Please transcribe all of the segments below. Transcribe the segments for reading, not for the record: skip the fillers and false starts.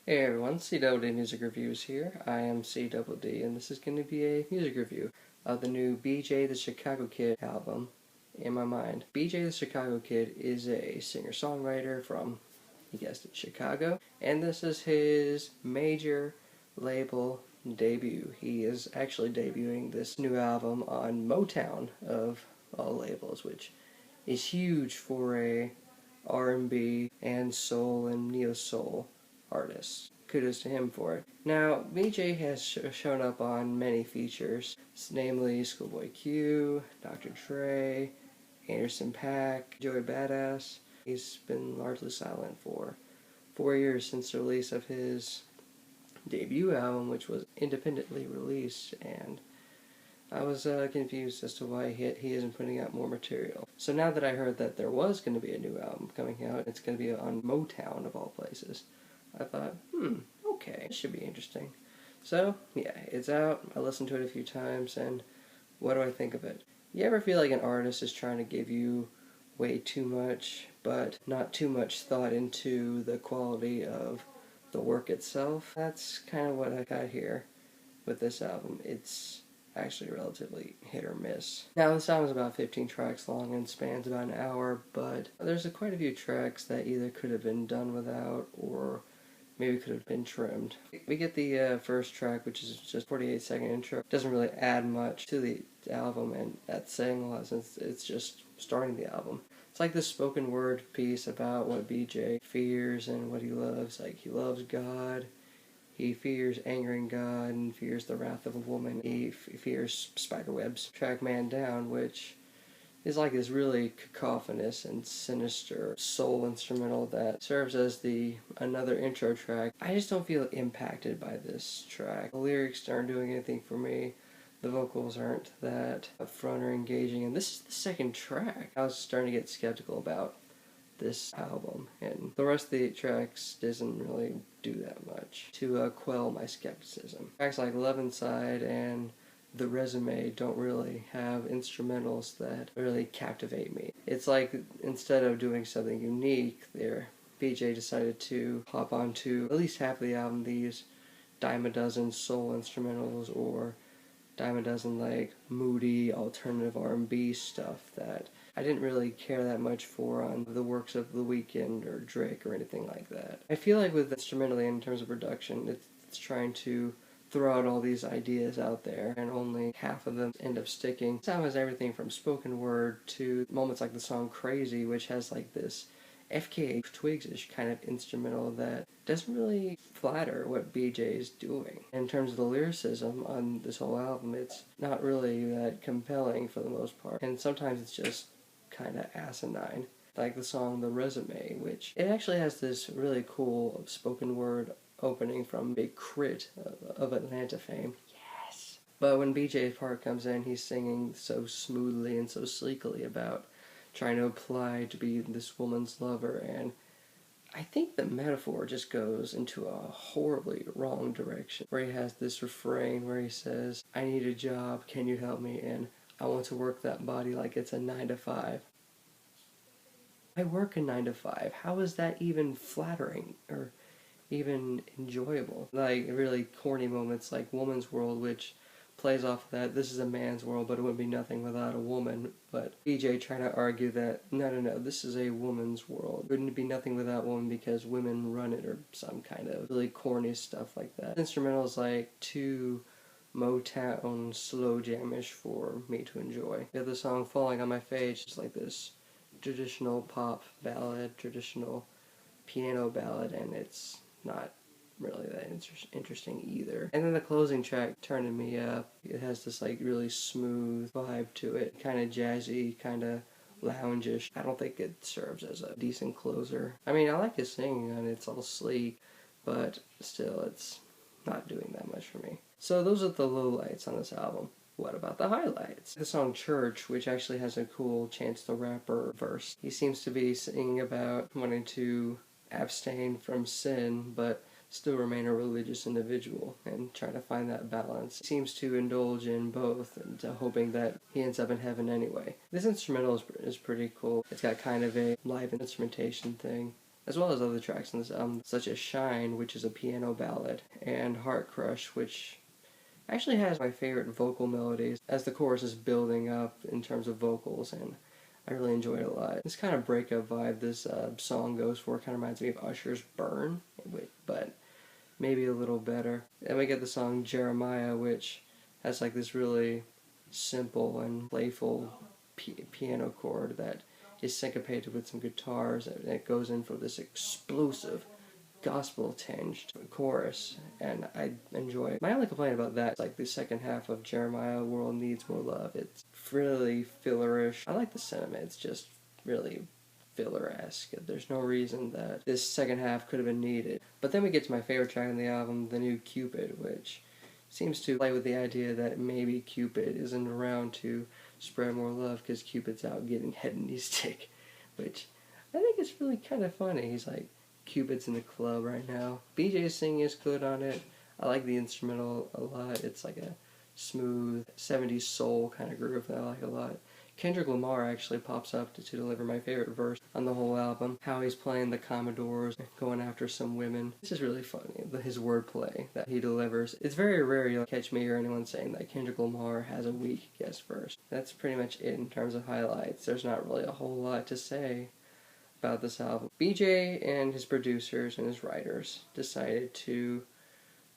Hey everyone, CWD Music Reviews here. I am CWD, and this is going to be a music review of the new BJ the Chicago Kid album, In My Mind. BJ the Chicago Kid is a singer-songwriter from, you guessed it, Chicago, and this is his major label debut. He is actually debuting this new album on Motown, of all labels, which is huge for a R&B and soul and neo-soul artist. Kudos to him for it. Now, BJ has shown up on many features, namely Schoolboy Q, Dr. Dre, Anderson .Paak, Joey Badass. He's been largely silent for 4 years since the release of his debut album, which was independently released, and I was confused as to why he isn't putting out more material. So now that I heard that there was going to be a new album coming out, it's going to be on Motown of all places, I thought, okay, this should be interesting. So, yeah, it's out. I listened to it a few times, and what do I think of it? You ever feel like an artist is trying to give you way too much, but not too much thought into the quality of the work itself? That's kind of what I got here with this album. It's actually relatively hit or miss. Now, this album is about 15 tracks long and spans about an hour, but there's quite a few tracks that either could have been done without or maybe could have been trimmed. We get the first track, which is just 48-second intro. It doesn't really add much to the album, and that's saying a lot since it's just starting the album. It's like this spoken word piece about what BJ fears and what he loves. Like, he loves God, he fears angering God, and fears the wrath of a woman. He fears spiderwebs. Track Man Down, which is like this really cacophonous and sinister soul instrumental that serves as another intro track. I just don't feel impacted by this track. The lyrics aren't doing anything for me. The vocals aren't that upfront or engaging, and this is the second track. I was starting to get skeptical about this album, and the rest of the 8 tracks doesn't really do that much to quell my skepticism. Tracks like Love Inside and The Resume don't really have instrumentals that really captivate me. It's like instead of doing something unique there, BJ decided to hop onto at least half of the album these dime a dozen soul instrumentals or dime a dozen like moody alternative R&B stuff that I didn't really care that much for on the works of The Weeknd or Drake or anything like that. I feel like with instrumentally in terms of production, it's trying to throw out all these ideas out there, and only half of them end up sticking. This album has everything from spoken word to moments like the song Crazy, which has like this FKA Twigs-ish kind of instrumental that doesn't really flatter what BJ is doing. In terms of the lyricism on this whole album, it's not really that compelling for the most part, and sometimes it's just kind of asinine. Like the song The Resume, which it actually has this really cool spoken word opening from Big Crit of Atlanta fame. Yes! But when BJ's part comes in, he's singing so smoothly and so sleekly about trying to apply to be this woman's lover, and I think the metaphor just goes into a horribly wrong direction, where he has this refrain where he says, I need a job, can you help me, and I want to work that body like it's a 9 to 5. I work a 9 to 5. How is that even flattering or even enjoyable? Like really corny moments like Woman's World, which plays off of that. This is a man's world, but it wouldn't be nothing without a woman. But BJ trying to argue that, no, this is a woman's world. It wouldn't be nothing without women because women run it, or some kind of really corny stuff like that. Instrumentals like too Motown slow jamish for me to enjoy. We have the song Falling on My Face. It's like this traditional pop ballad, traditional piano ballad, and it's not really that interesting either. And then the closing track, Turning Me Up, it has this like really smooth vibe to it, kind of jazzy, kind of loungish. I don't think it serves as a decent closer. I mean, I like his singing and it's all sleek, but still it's not doing that much for me. So those are the lowlights on this album. What about the highlights? The song Church, which actually has a cool Chance the Rapper verse. He seems to be singing about wanting to abstain from sin, but still remain a religious individual and try to find that balance. He seems to indulge in both and hoping that he ends up in heaven anyway. This instrumental is pretty cool. It's got kind of a live instrumentation thing as well as other tracks in this album, such as Shine, which is a piano ballad, and Heart Crush, which actually has my favorite vocal melodies as the chorus is building up in terms of vocals, and I really enjoy it a lot. This kind of breakup vibe this song goes for kind of reminds me of Usher's Burn, but maybe a little better. Then we get the song Jeremiah, which has like this really simple and playful piano chord that is syncopated with some guitars, and it goes in for this explosive gospel-tinged chorus, and I enjoy it. My only complaint about that is like the second half of Jeremiah, World Needs More Love. It's really fillerish. I like the sentiment, it's just really filler-esque. There's no reason that this second half could have been needed. But then we get to my favorite track on the album, the new Cupid, which seems to play with the idea that maybe Cupid isn't around to spread more love because Cupid's out getting head and knee stick, which I think is really kind of funny. He's like, Cupid's in the club right now. BJ's singing is good on it. I like the instrumental a lot. It's like a smooth 70s soul kind of groove that I like a lot. Kendrick Lamar actually pops up to deliver my favorite verse on the whole album. How he's playing the Commodores, going after some women. This is really funny, his wordplay that he delivers. It's very rare you'll catch me or anyone saying that Kendrick Lamar has a weak guest verse. That's pretty much it in terms of highlights. There's not really a whole lot to say about this album. BJ and his producers and his writers decided to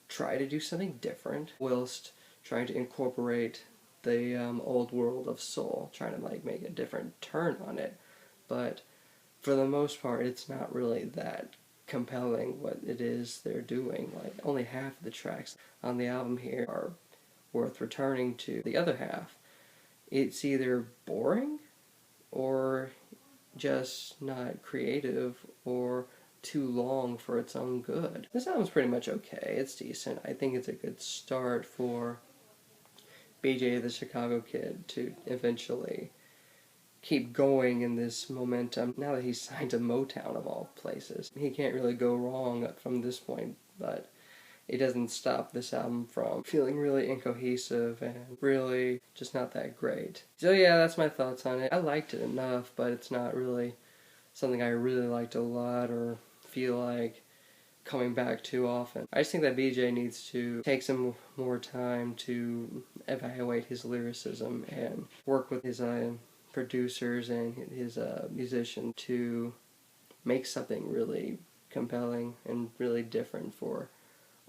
try to do something different whilst trying to incorporate the old world of soul, trying to like make a different turn on it. But for the most part, it's not really that compelling what it is they're doing. Like, only half of the tracks on the album here are worth returning to. The other half, it's either boring or just not creative or too long for its own good. This album's pretty much okay. It's decent. I think it's a good start for BJ the Chicago Kid to eventually keep going in this momentum. Now that he's signed to Motown of all places, he can't really go wrong up from this point, but it doesn't stop this album from feeling really incohesive and really just not that great. So yeah, that's my thoughts on it. I liked it enough, but it's not really something I really liked a lot or feel like coming back too often. I just think that BJ needs to take some more time to evaluate his lyricism and work with his producers and his musicians to make something really compelling and really different for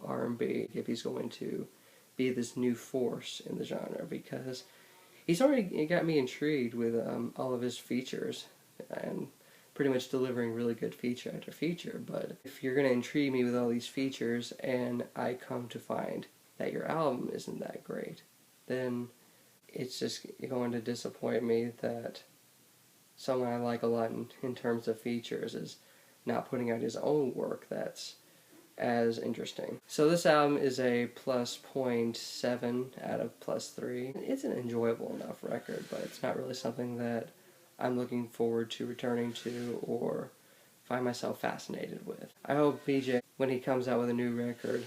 R&B if he's going to be this new force in the genre, because he's already got me intrigued with all of his features and pretty much delivering really good feature after feature. But if you're going to intrigue me with all these features and I come to find that your album isn't that great, then it's just going to disappoint me that someone I like a lot in terms of features is not putting out his own work that's as interesting. So this album is a plus 0.7 out of plus 3. It's an enjoyable enough record, but it's not really something that I'm looking forward to returning to or find myself fascinated with. I hope BJ, when he comes out with a new record,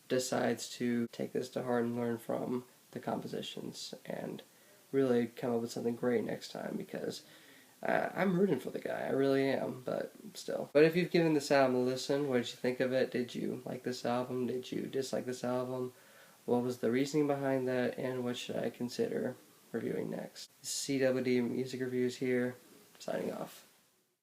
decides to take this to heart and learn from the compositions and really come up with something great next time, because I'm rooting for the guy. I really am, but still. But if you've given this album a listen, what did you think of it? Did you like this album? Did you dislike this album? What was the reasoning behind that? And what should I consider reviewing next? CWD Music Reviews here, signing off.